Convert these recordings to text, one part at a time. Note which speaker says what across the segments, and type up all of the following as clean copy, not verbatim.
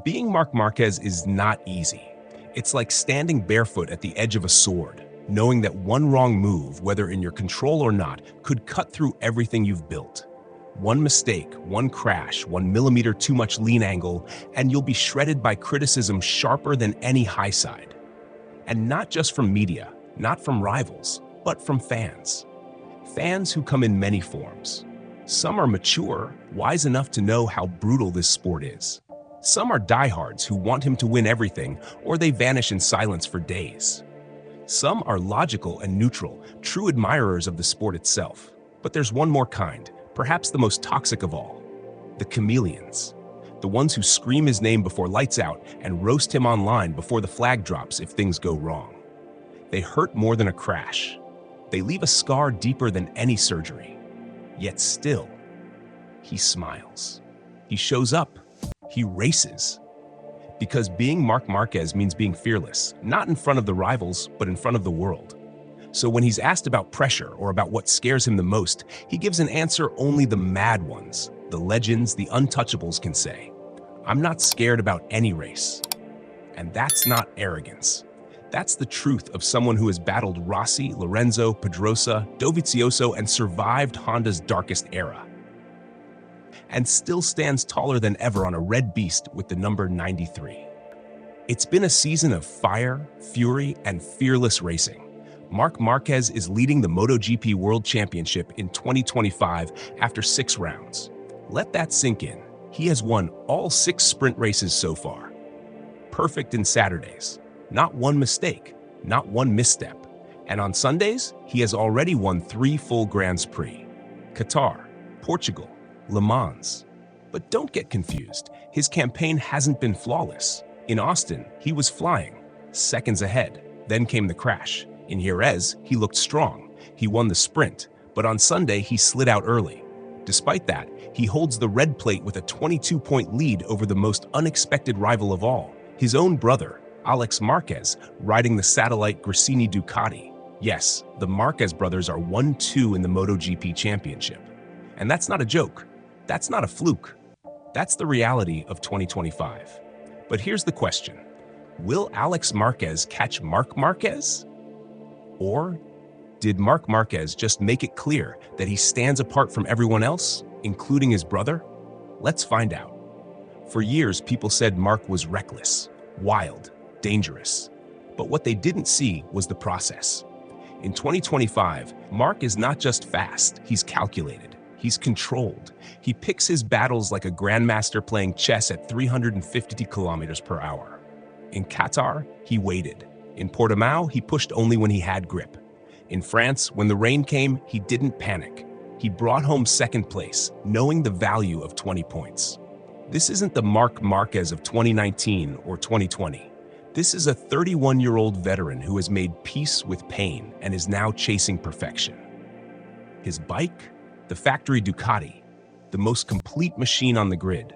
Speaker 1: Being Marc Marquez is not easy. It's like standing barefoot at the edge of a sword, knowing that one wrong move, whether in your control or not, could cut through everything you've built. One mistake, one crash, 1 millimeter too much lean angle, and you'll be shredded by criticism sharper than any high side. And not just from media, not from rivals, but from fans. Fans who come in many forms. Some are mature, wise enough to know how brutal this sport is. Some are diehards who want him to win everything, or they vanish in silence for days. Some are logical and neutral, true admirers of the sport itself. But there's one more kind, perhaps the most toxic of all: the chameleons. The ones who scream his name before lights out and roast him online before the flag drops if things go wrong. They hurt more than a crash. They leave a scar deeper than any surgery. Yet still, he smiles. He shows up. He races. Because being Marc Marquez means being fearless, not in front of the rivals, but in front of the world. So when he's asked about pressure or about what scares him the most, he gives an answer only the mad ones, the legends, the untouchables can say. I'm not scared about any race. And that's not arrogance. That's the truth of someone who has battled Rossi, Lorenzo, Pedrosa, Dovizioso, and survived Honda's darkest era. And still stands taller than ever on a red beast with the number 93. It's been a season of fire, fury, and fearless racing. Marc Marquez is leading the MotoGP World Championship in 2025 after 6 rounds. Let that sink in. He has won all 6 sprint races so far. Perfect in Saturdays. Not one mistake, not one misstep. And on Sundays, he has already won 3 full Grands Prix. Qatar, Portugal, Le Mans. But don't get confused. His campaign hasn't been flawless. In Austin, he was flying, seconds ahead. Then came the crash. In Jerez, he looked strong. He won the sprint, but on Sunday, he slid out early. Despite that, he holds the red plate with a 22-point lead over the most unexpected rival of all, his own brother, Alex Marquez, riding the satellite Gresini Ducati. Yes, the Marquez brothers are 1-2 in the MotoGP Championship. And that's not a joke. That's not a fluke. That's the reality of 2025. But here's the question. Will Alex Marquez catch Marc Marquez? Or did Marc Marquez just make it clear that he stands apart from everyone else, including his brother? Let's find out. For years, people said Marc was reckless, wild, dangerous. But what they didn't see was the process. In 2025, Marc is not just fast, he's calculated. He's controlled. He picks his battles like a grandmaster playing chess at 350 kilometers per hour. In Qatar, he waited. In Portimao, he pushed only when he had grip. In France, when the rain came, he didn't panic. He brought home second place, knowing the value of 20 points. This isn't the Marc Marquez of 2019 or 2020. This is a 31-year-old veteran who has made peace with pain and is now chasing perfection. His bike? The factory Ducati, the most complete machine on the grid.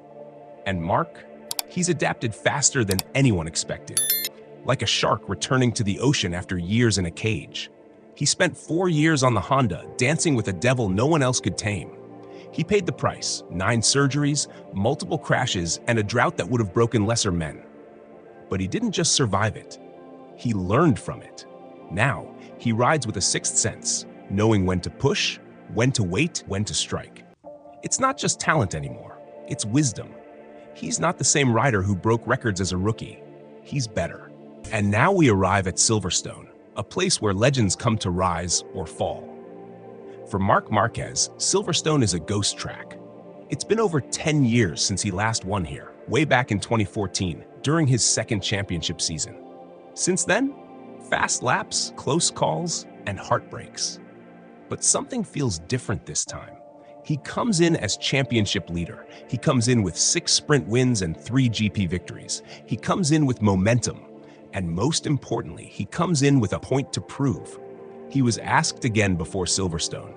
Speaker 1: And Marc? He's adapted faster than anyone expected. Like a shark returning to the ocean after years in a cage. He spent 4 years on the Honda, dancing with a devil no one else could tame. He paid the price, 9 surgeries, multiple crashes, and a drought that would have broken lesser men. But he didn't just survive it. He learned from it. Now, he rides with a sixth sense, knowing when to push, when to wait, when to strike. It's not just talent anymore, it's wisdom. He's not the same rider who broke records as a rookie. He's better. And now we arrive at Silverstone, a place where legends come to rise or fall. For Marc Marquez, Silverstone is a ghost track. It's been over 10 years since he last won here, way back in 2014, during his second championship season. Since then, fast laps, close calls, and heartbreaks. But something feels different this time. He comes in as championship leader. He comes in with 6 sprint wins and 3 GP victories. He comes in with momentum. And most importantly, he comes in with a point to prove. He was asked again before Silverstone,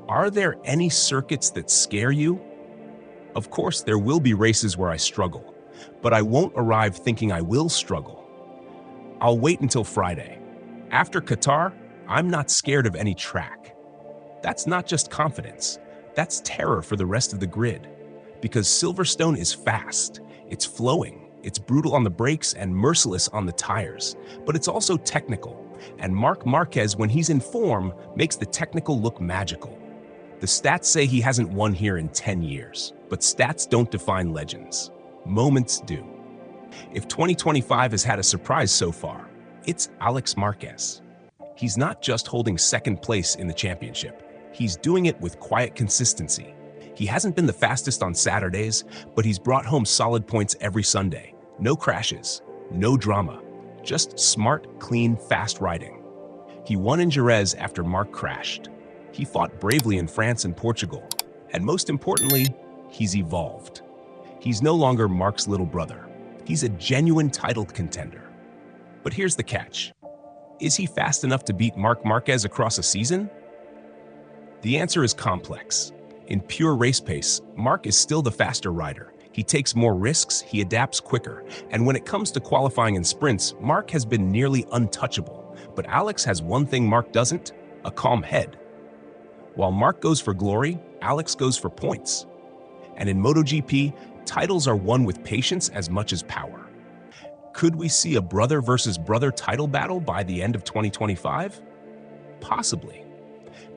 Speaker 1: "Are there any circuits that scare you?" Of course, there will be races where I struggle, but I won't arrive thinking I will struggle. I'll wait until Friday. After Qatar, I'm not scared of any track. That's not just confidence. That's terror for the rest of the grid. Because Silverstone is fast, it's flowing, It's brutal on the brakes and merciless on the tires, but it's also technical. And Marc Marquez, when he's in form, makes the technical look magical. The stats say he hasn't won here in 10 years, but stats don't define legends. Moments do. If 2025 has had a surprise so far, it's Alex Marquez. He's not just holding second place in the championship. He's doing it with quiet consistency. He hasn't been the fastest on Saturdays, but he's brought home solid points every Sunday. No crashes, no drama, just smart, clean, fast riding. He won in Jerez after Marc crashed. He fought bravely in France and Portugal. And most importantly, he's evolved. He's no longer Marc's little brother. He's a genuine title contender. But here's the catch. Is he fast enough to beat Marc Marquez across a season? The answer is complex. In pure race pace, Marc is still the faster rider. He takes more risks, he adapts quicker, and when it comes to qualifying in sprints, Marc has been nearly untouchable. But Alex has one thing Marc doesn't: a calm head. While Marc goes for glory, Alex goes for points. And in MotoGP, titles are won with patience as much as power. Could we see a brother versus brother title battle by the end of 2025? Possibly.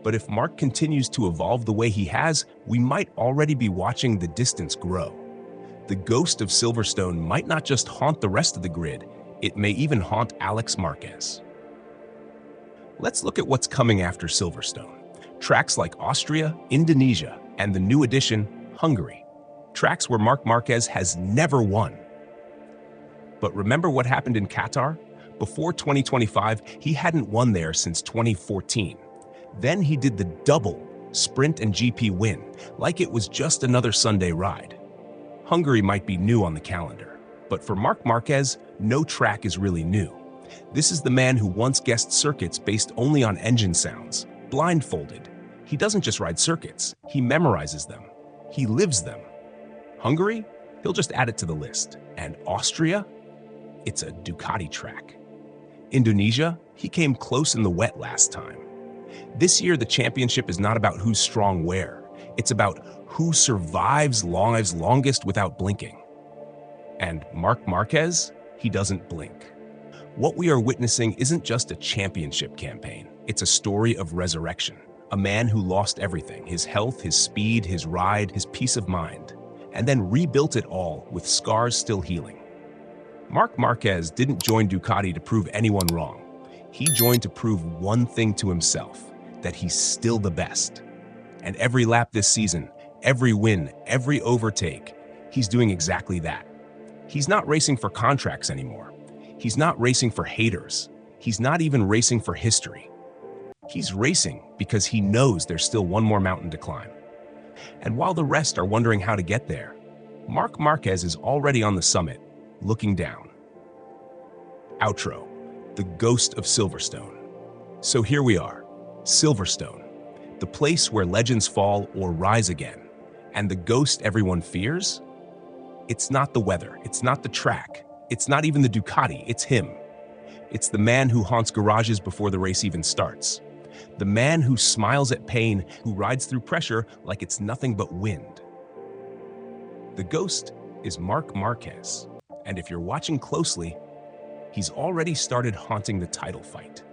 Speaker 1: But if Marc continues to evolve the way he has, we might already be watching the distance grow. The ghost of Silverstone might not just haunt the rest of the grid, it may even haunt Alex Marquez. Let's look at what's coming after Silverstone. Tracks like Austria, Indonesia, and the new addition, Hungary. Tracks where Marc Marquez has never won. But remember what happened in Qatar? Before 2025, he hadn't won there since 2014. Then he did the double sprint and GP win, like it was just another Sunday ride. Hungary might be new on the calendar, but for Marc Marquez, no track is really new. This is the man who once guessed circuits based only on engine sounds, blindfolded. He doesn't just ride circuits, he memorizes them. He lives them. Hungary? He'll just add it to the list. And Austria? It's a Ducati track. Indonesia? He came close in the wet last time. This year, the championship is not about who's strong where. It's about who survives lives longest without blinking. And Marc Marquez? He doesn't blink. What we are witnessing isn't just a championship campaign. It's a story of resurrection. A man who lost everything, his health, his speed, his ride, his peace of mind, and then rebuilt it all with scars still healing. Marc Marquez didn't join Ducati to prove anyone wrong. He joined to prove one thing to himself, that he's still the best. And every lap this season, every win, every overtake, he's doing exactly that. He's not racing for contracts anymore. He's not racing for haters. He's not even racing for history. He's racing because he knows there's still one more mountain to climb. And while the rest are wondering how to get there, Marc Marquez is already on the summit, looking down. Outro, the ghost of Silverstone. So here we are, Silverstone, the place where legends fall or rise again. And the ghost everyone fears? It's not the weather, it's not the track, it's not even the Ducati, it's him. It's the man who haunts garages before the race even starts. The man who smiles at pain, who rides through pressure like it's nothing but wind. The ghost is Marc Marquez. And if you're watching closely, he's already started haunting the title fight.